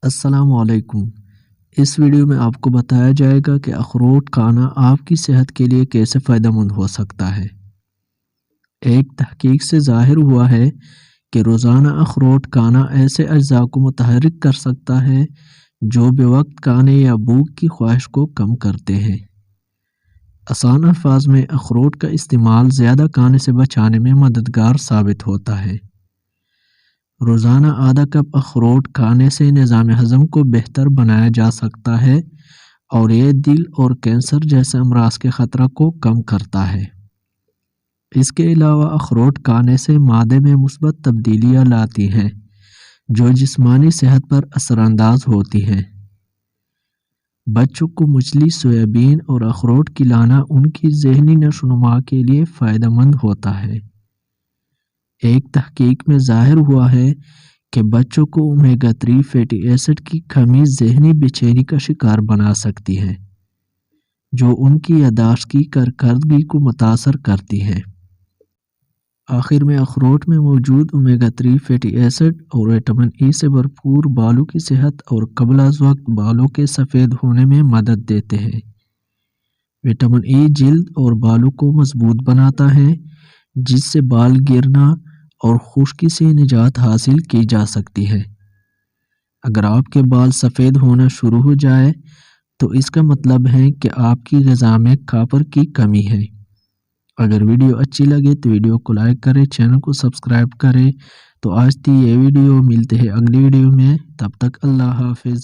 السلام علیکم۔ اس ویڈیو میں آپ کو بتایا جائے گا کہ اخروٹ کھانا آپ کی صحت کے لیے کیسے فائدہ مند ہو سکتا ہے۔ ایک تحقیق سے ظاہر ہوا ہے کہ روزانہ اخروٹ کھانا ایسے اجزاء کو متحرک کر سکتا ہے جو بے وقت کھانے یا بھوک کی خواہش کو کم کرتے ہیں۔ آسان الفاظ میں اخروٹ کا استعمال زیادہ کھانے سے بچانے میں مددگار ثابت ہوتا ہے۔ روزانہ آدھا کپ اخروٹ کھانے سے نظام ہضم کو بہتر بنایا جا سکتا ہے اور یہ دل اور کینسر جیسے امراض کے خطرہ کو کم کرتا ہے۔ اس کے علاوہ اخروٹ کھانے سے معدے میں مثبت تبدیلیاں لاتی ہیں جو جسمانی صحت پر اثر انداز ہوتی ہیں۔ بچوں کو مچھلی، سویابین اور اخروٹ کھلانا ان کی ذہنی نشو و نما کے لیے فائدہ مند ہوتا ہے۔ ایک تحقیق میں ظاہر ہوا ہے کہ بچوں کو اومیگا 3 فیٹی ایسڈ کی کمی ذہنی بے چینی کا شکار بنا سکتی ہے جو ان کی یادداشت کی کارکردگی کو متاثر کرتی ہے۔ آخر میں اخروٹ میں موجود اومیگا 3 فیٹی ایسڈ اور وٹامن ای سے بھرپور بالوں کی صحت اور قبل از وقت بالوں کے سفید ہونے میں مدد دیتے ہیں۔ وٹامن ای جلد اور بالوں کو مضبوط بناتا ہے جس سے بال گرنا اور خشکی سے نجات حاصل کی جا سکتی ہے۔ اگر آپ کے بال سفید ہونا شروع ہو جائے تو اس کا مطلب ہے کہ آپ کی غذا میں کاپر کی کمی ہے۔ اگر ویڈیو اچھی لگے تو ویڈیو کو لائک کریں، چینل کو سبسکرائب کریں۔ تو آج تھی یہ ویڈیو، ملتے ہیں اگلی ویڈیو میں، تب تک اللہ حافظ۔